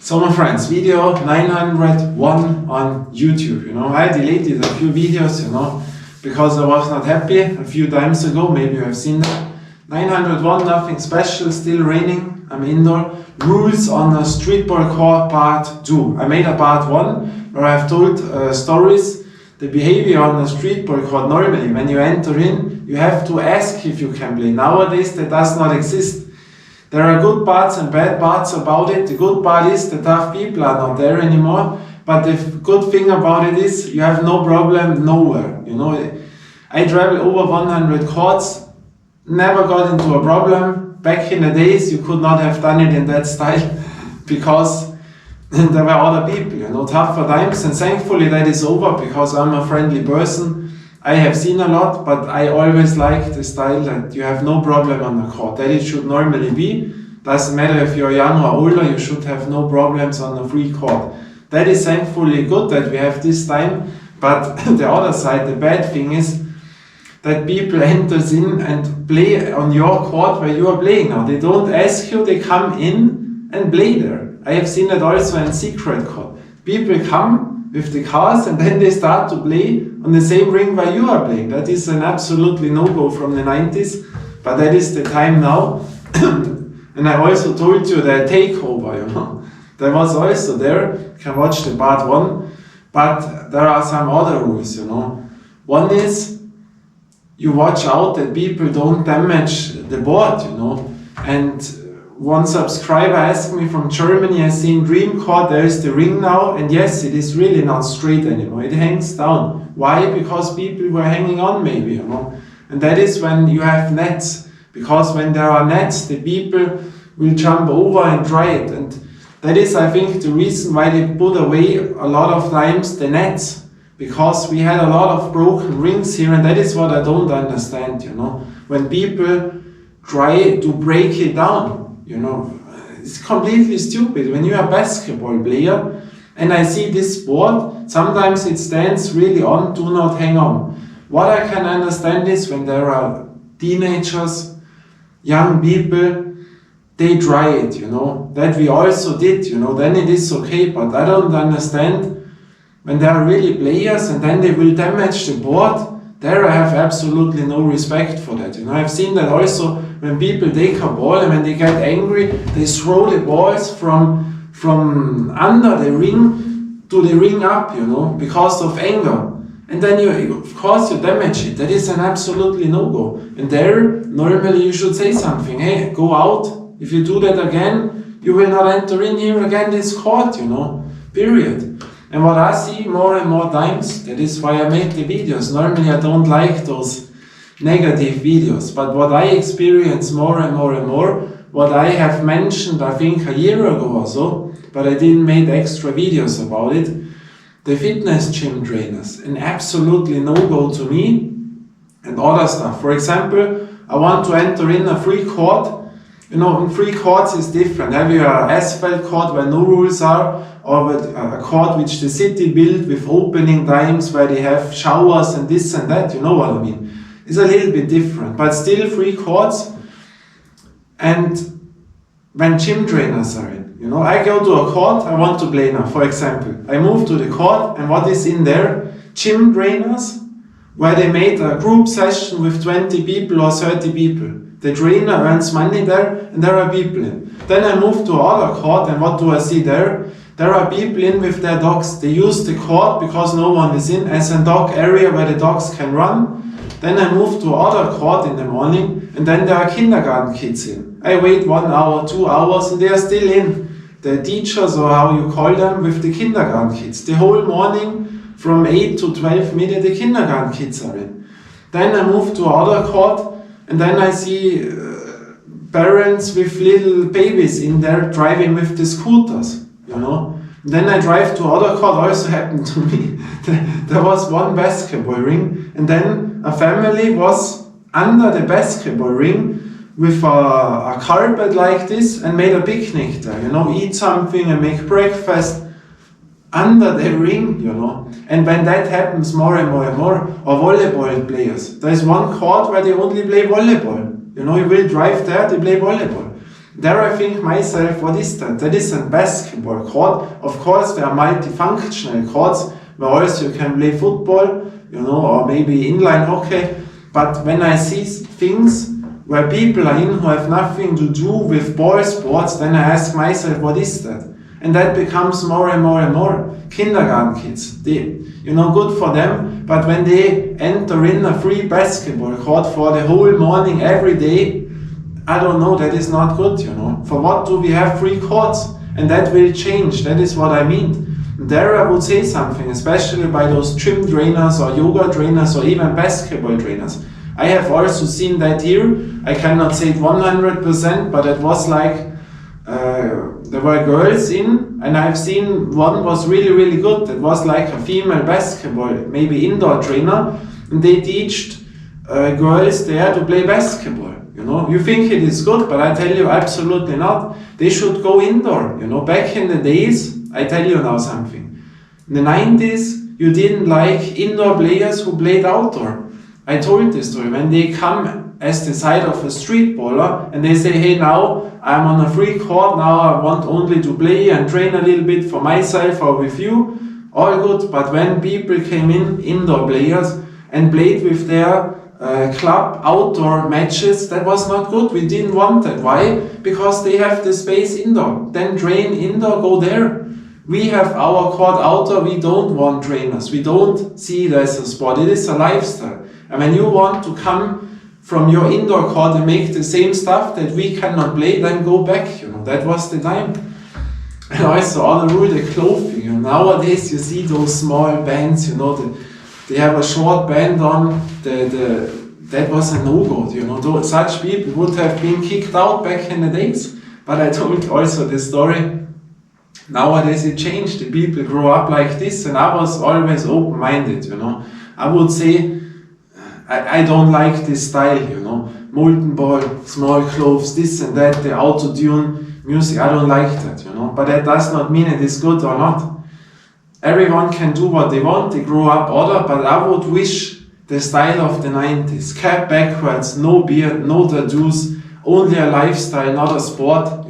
So my friends, video 901 on YouTube, I deleted a few videos, because I was not happy a few times ago, maybe you have seen that. 901, nothing special, still raining, I'm indoor. Rules on a streetball court part 2. I made a part 1 where I have told stories, the behavior on a streetball court. Normally when you enter in, you have to ask if you can play. Nowadays that does not exist. There are good parts and bad parts about it. The good part is the tough people are not there anymore. But the good thing about it is you have no problem nowhere. I travel over 100 courts, never got into a problem. Back in the days you could not have done it in that style because there were other people, tougher times, and thankfully that is over because I'm a friendly person. I have seen a lot, but I always like the style that you have no problem on the court. That it should normally be. Doesn't matter if you're young or older, you should have no problems on a free court. That is thankfully good that we have this time, but the other side, the bad thing is that people enters in and play on your court where you are playing now. They don't ask you, they come in and play there. I have seen that also in secret court. People come with the cars and then they start to play on the same ring where you are playing. That is an absolutely no-go from the 90s, but that is the time now. And I also told you the takeover, That was also there. You can watch the part 1, but there are some other rules, One is you watch out that people don't damage the board, And one subscriber asked me from Germany, I see in Dream Court there is the ring now, and yes, it is really not straight anymore, it hangs down. Why? Because people were hanging on maybe, And that is when you have nets, because when there are nets, the people will jump over and try it, and that is, I think, the reason why they put away a lot of times the nets, because we had a lot of broken rings here, and that is what I don't understand, When people try to break it down, it's completely stupid. When you're a basketball player, and I see this board, sometimes it stands really on, do not hang on. What I can understand is when there are teenagers, young people, they try it, that we also did, then it is okay, but I don't understand when there are really players and then they will damage the board. There I have absolutely no respect for that, I've seen that also when people take a ball and when they get angry, they throw the balls from under the ring to the ring up, because of anger. And then of course you damage it. That is an absolutely no-go. And there, normally you should say something. Hey, go out. If you do that again, you will not enter in here again this court, period. And what I see more and more times, that is why I make the videos. Normally I don't like those negative videos, but what I experience more and more and more, what I have mentioned I think a year ago or so, but I didn't make extra videos about it, the fitness gym trainers, an absolutely no-go to me, and other stuff. For example, I want to enter in a free court. In free courts is different. Have you an asphalt court where no rules are, or a court which the city built with opening times where they have showers and this and that, you know what I mean? It's a little bit different, but still free courts. And when gym trainers are in, I go to a court, I want to play now, for example. I move to the court, and what is in there? Gym trainers, where they made a group session with 20 people or 30 people. The trainer earns money there, and there are people in. Then I move to another court, and what do I see there? There are people in with their dogs. They use the court, because no one is in, as a dog area where the dogs can run. Then I move to other court in the morning, and then there are kindergarten kids in. I wait 1 hour, 2 hours, and they are still in. The teachers, or how you call them, with the kindergarten kids. The whole morning, from 8 to 12 midday, the kindergarten kids are in. Then I move to other court, and then I see parents with little babies in there driving with the scooters, Then I drive to other court, also happened to me. There was one basketball ring, and then a family was under the basketball ring with a carpet like this and made a picnic there, eat something and make breakfast under the ring, And when that happens more and more and more, or volleyball players, there is one court where they only play volleyball. You will drive there, they play volleyball. There I think myself, what is that? That is a basketball court. Of course, there are multifunctional courts where also you can play football, or maybe inline hockey. But when I see things where people are in who have nothing to do with ball sports, then I ask myself, what is that? And that becomes more and more and more. Kindergarten kids, they, good for them, but when they enter in a free basketball court for the whole morning, every day, I don't know, that is not good, For what do we have free courts? And that will change, that is what I mean. There I would say something, especially by those gym trainers or yoga trainers or even basketball trainers. I have also seen that here. I cannot say it 100%, but it was like there were girls in, and I've seen one was really, really good. It was like a female basketball, maybe indoor trainer, and they teached girls there to play basketball. You think it is good, but I tell you absolutely not. They should go indoor. Back in the days, I tell you now something. In the 90s, you didn't like indoor players who played outdoor. I told this story. When they come as the side of a street baller and they say, hey, now I'm on a free court, now I want only to play and train a little bit for myself or with you, all good. But when people came in, indoor players, and played with their club outdoor matches, that was not good. We didn't want that. Why? Because they have the space indoor. Then train indoor, go there. We have our court outdoor. We don't want trainers. We don't see it as a sport. It is a lifestyle. And when you want to come from your indoor court and make the same stuff that we cannot play, then go back. That was the time. And also all the clothing. Nowadays you see those small bands. They have a short band on. That was a no-go. Such people would have been kicked out back in the days. But I told also the story. Nowadays it changed. The people grow up like this, and I was always open-minded. I would say I don't like this style. Molten ball, small clothes, this and that, the auto-tune music. I don't like that. But that does not mean it is good or not. Everyone can do what they want, they grow up other, but I would wish the style of the 90s, cap backwards, no beard, no tattoos, only a lifestyle, not a sport,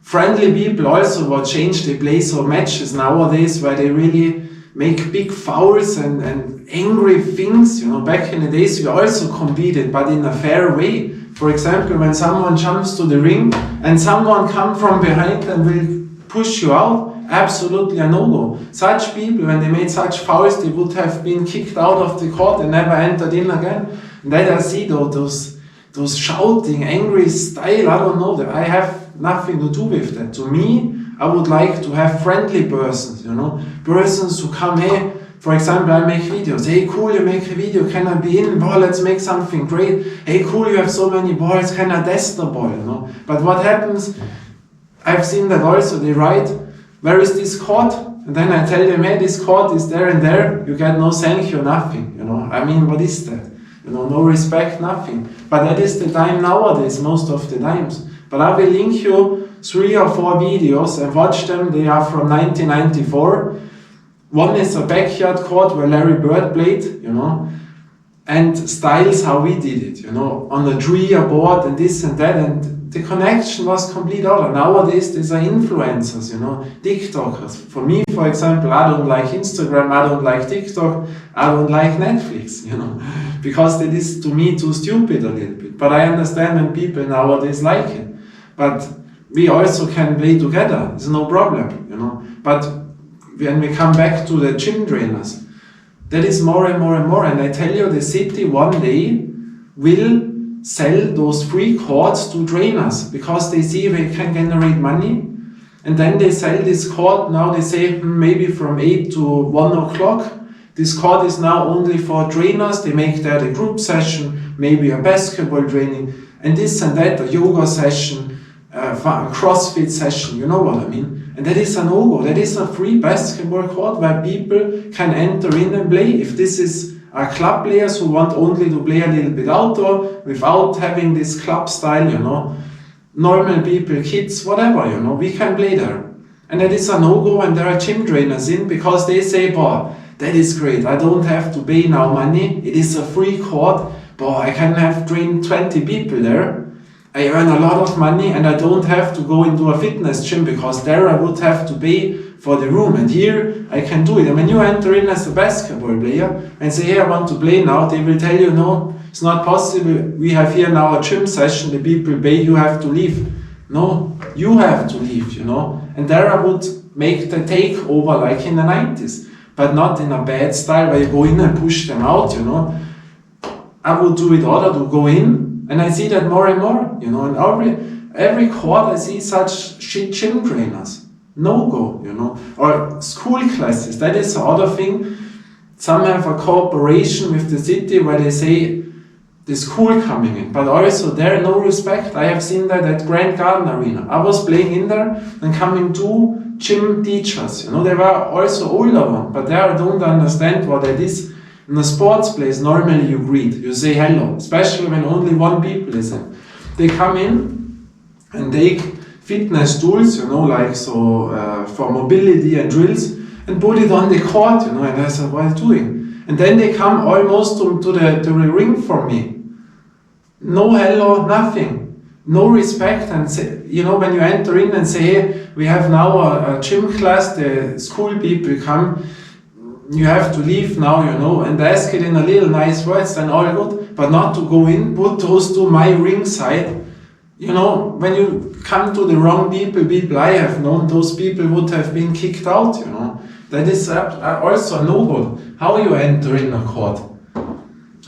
Friendly people also what change, they play so matches nowadays where they really make big fouls and angry things, Back in the days we also competed, but in a fair way. For example, when someone jumps to the ring and someone comes from behind and will push you out, absolutely a no-go. Such people, when they made such fouls, they would have been kicked out of the court and never entered in again. And then I see those shouting, angry style, I don't know, I have nothing to do with that. To me, I would like to have friendly persons, persons who come, hey, for example, I make videos, hey, cool, you make a video, can I be in? Ball, let's make something great. Hey, cool, you have so many balls, can I test the ball, But what happens, I've seen that also, they write, where is this court? And then I tell them, hey, this court is there and there. You get no thank you, nothing. I mean, what is that? No respect, nothing. But that is the time nowadays, most of the times. But I will link you 3 or 4 videos and watch them. They are from 1994. One is a backyard court where Larry Bird played, and styles how we did it, on a tree, a board, and this and that. And the connection was complete other. Nowadays, these are influencers, TikTokers. For me, for example, I don't like Instagram, I don't like TikTok, I don't like Netflix, because that is to me too stupid a little bit. But I understand when people nowadays like it. But we also can play together, it's no problem, But when we come back to the gym trainers, that is more and more and more. And I tell you, the city one day will sell those free courts to trainers because they see they can generate money, and then they sell this court. Now they say maybe from 8 to 1 o'clock this court is now only for trainers. They make there the group session, maybe a basketball training and this and that, a yoga session, a CrossFit session, you know what I mean? And that is a no-go. That is a free basketball court where people can enter in and play. If this is club players who want only to play a little bit outdoor without having this club style, normal people, kids, whatever, we can play there. And that is a no-go, and there are gym trainers in because they say, boy, that is great, I don't have to pay now money, it is a free court, boy, I can have trained 20 people there. I earn a lot of money and I don't have to go into a fitness gym, because there I would have to pay for the room, and here I can do it. And when you enter in as a basketball player and say, hey, I want to play now, they will tell you, no, it's not possible. We have here now a gym session, the people pay, you have to leave. No, you have to leave, you know. And there I would make the takeover like in the 90s, but not in a bad style where you go in and push them out, you know. I would do it other, to go in, and I see that more and more, you know. And every court I see such shit gym trainers. No go, you know. Or school classes, that is the other thing. Some have a cooperation with the city where they say the school coming in, but also there no respect. I have seen that at Grand Garden Arena. I was playing in there and coming 2 gym teachers, you know. They were also older ones, but there I don't understand what it is. In a sports place, normally you greet, you say hello, especially when only 1 people is in. They come in and take fitness tools, you know, like for mobility and drills, and put it on the court, you know. And I said, what are you doing? And then they come almost to the ring for me. No hello, nothing. No respect. And say, you know, when you enter in and say, hey, we have now a gym class, the school people come, you have to leave now, you know, and ask it in a little nice words, then all good, but not to go in, put those to my ring side. You know, when you come to the wrong people I have known, those people would have been kicked out, you know. That is also no good. How you enter in a court.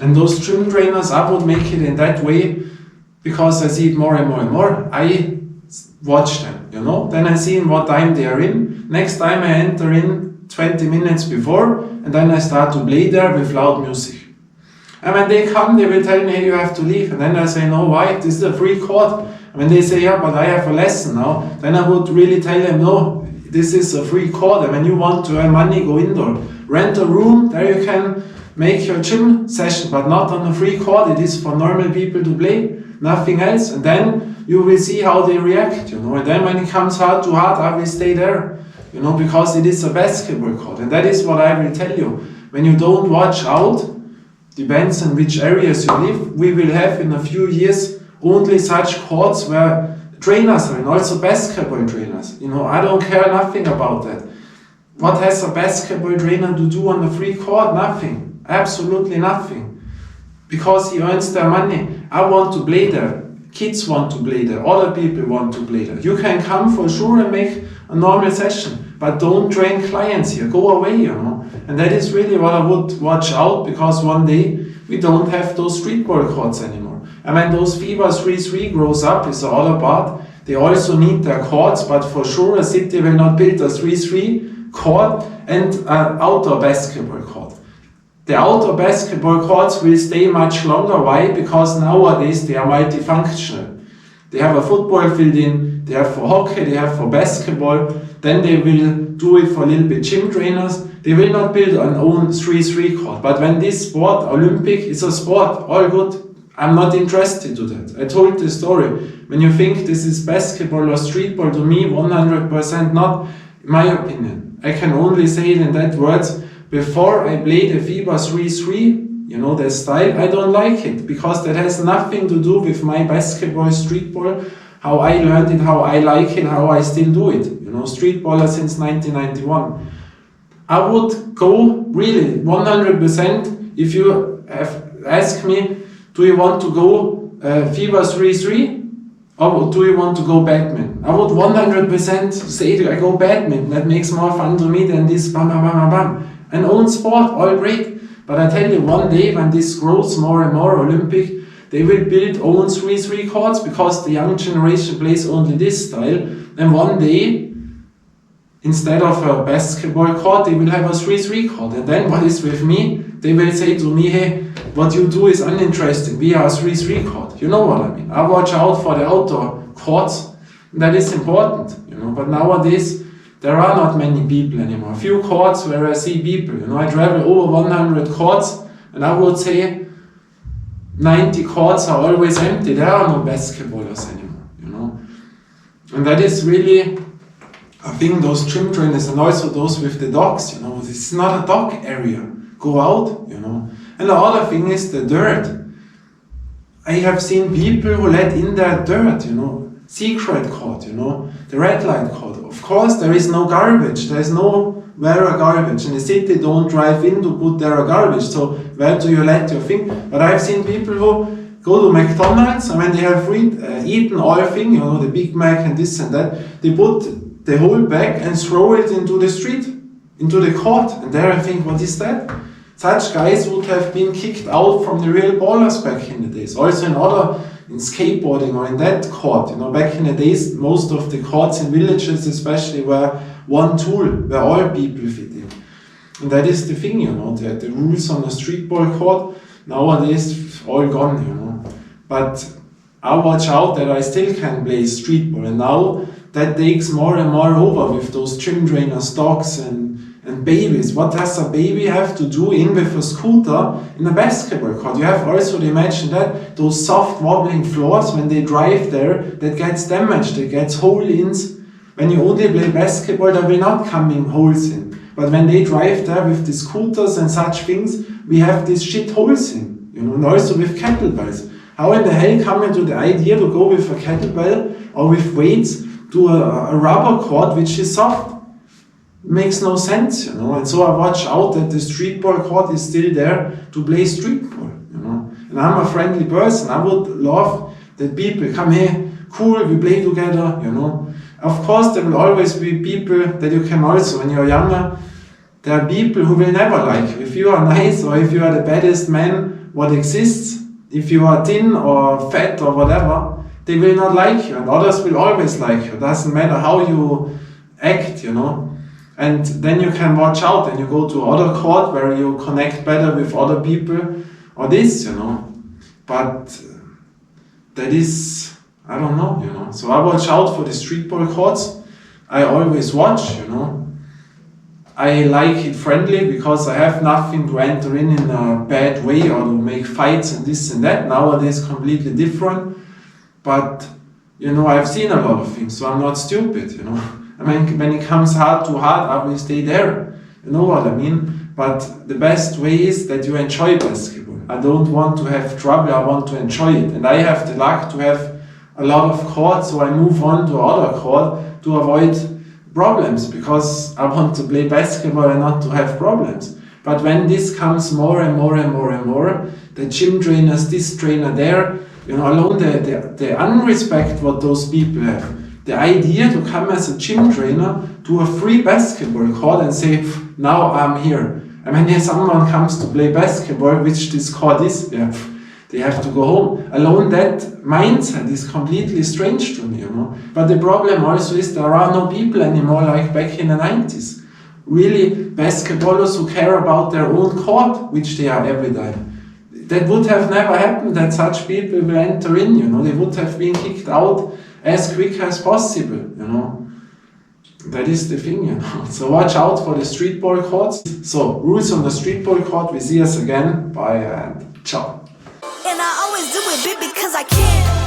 And those gym trainers, I would make it in that way, because I see it more and more and more. I watch them, you know. Then I see in what time they are in. Next time I enter in 20 minutes before, and then I start to play there with loud music. And when they come, they will tell me, hey, you have to leave. And then I say, no, why? This is a free court. And when they say, yeah, but I have a lesson now, then I would really tell them, no, this is a free court. And when you want to earn money, go indoor. Rent a room, there you can make your gym session, but not on a free court. It is for normal people to play, nothing else. And then you will see how they react, you know. And then when it comes hard to hard, I will stay there, you know, because it is a basketball court. And that is what I will tell you. When you don't watch out, depends on which areas you live, we will have in a few years only such courts where trainers are, and also basketball trainers. You know, I don't care nothing about that. What has a basketball trainer to do on the free court? Nothing. Absolutely nothing. Because he earns their money. I want to play there. Kids want to play there. Other people want to play there. You can come for sure and make a normal session, but don't train clients here. Go away, you know. And that is really what I would watch out, because one day we don't have those streetball courts anymore. And when those FIBA 3-3 grows up, is the other part. They also need their courts, but for sure a city will not build a 3-3 court and an outdoor basketball court. The outdoor basketball courts will stay much longer. Why? Because nowadays they are multifunctional. They have a football field in, they have for hockey, they have for basketball, then they will do it for a little bit gym trainers. They will not build an own 3-3 court. But when this sport, Olympic, is a sport, all good. I'm not interested to that. I told the story. When you think this is basketball or streetball, to me 100% not, in my opinion. I can only say it in that words. Before I played the FIBA 3-3, you know, the style, I don't like it, because that has nothing to do with my basketball, streetball, how I learned it, how I like it, how I still do it. You know, streetballer since 1991. I would go really 100% if you have asked me, do you want to go FIBA 3-3 or do you want to go badminton? I would 100% say I go badminton. That makes more fun to me than this bam bam bam bam. An own sport, all great. But I tell you, one day when this grows more and more Olympic, they will build own 3-3 courts, because the young generation plays only this style. And one day, instead of a basketball court, they will have a 3-3 court. And then what is with me? They will say to me, hey, what you do is uninteresting. We are a 3-3 court. You know what I mean? I watch out for the outdoor courts. That is important, you know. But nowadays, there are not many people anymore. A few courts where I see people. You know, I travel over 100 courts, and I would say 90 courts are always empty. There are no basketballers anymore, you know. And that is really, I think, those gym trainers and also those with the dogs, you know, this is not a dog area. Go out, you know. And the other thing is the dirt. I have seen people who let in their dirt, secret court, the red light court. Of course, there is no garbage. There is nowhere a garbage. In the city, don't drive in to put there a garbage. So where do you let your thing? But I've seen people who go to McDonald's, and when they have eaten all thing, the Big Mac and this and that, they put the whole bag and throw it into the street, into the court. And there I think, what is that? Such guys would have been kicked out from the real ballers back in the days. Also in skateboarding or in that court. Back in the days, most of the courts in villages especially were one tool where all people fit in. And that is the thing, the rules on a streetball court nowadays all gone, But I watch out that I still can play streetball, and now that takes more and more over with those gym trainers, dogs and babies. What does a baby have to do in with a scooter in a basketball court? You have also to imagine that those soft wobbling floors, when they drive there, that gets damaged, it gets holes. When you only play basketball, there will not come in holes in. But when they drive there with the scooters and such things, we have these shit holes in, and also with kettlebells. How in the hell come you to the idea to go with a kettlebell or with weights to a rubber court which is soft? Makes no sense, And so I watch out that the streetball court is still there to play streetball, And I'm a friendly person. I would love that people come here, cool, we play together, Of course, there will always be people that you can also, when you're younger, there are people who will never like you. If you are nice or if you are the baddest man what exists, if you are thin or fat or whatever, they will not like you, and others will always like you. It doesn't matter how you act, And then you can watch out and you go to other court where you connect better with other people or this, But that is, I don't know, So I watch out for the streetball courts. I always watch, I like it friendly because I have nothing to enter in a bad way or to make fights and this and that. Nowadays completely different. But, I've seen a lot of things, so I'm not stupid, I mean, when it comes hard to hard, I will stay there. You know what I mean? But the best way is that you enjoy basketball. I don't want to have trouble, I want to enjoy it. And I have the luck to have a lot of courts, so I move on to other court to avoid problems, because I want to play basketball and not to have problems. But when this comes more and more and more and more, the gym trainers, this trainer there, alone the unrespect what those people have. The idea to come as a gym trainer to a free basketball court and say, now I'm here. I mean, if someone comes to play basketball, which this court is, they have to go home. Alone that mindset is completely strange to me, But the problem also is there are no people anymore like back in the 90s. Really, basketballers who care about their own court, which they are every time. That would have never happened that such people will enter in, They would have been kicked out as quick as possible, That is the thing, So watch out for the streetball courts. So, rules on the streetball court. We see us again. Bye and ciao. And I always do it big because I can.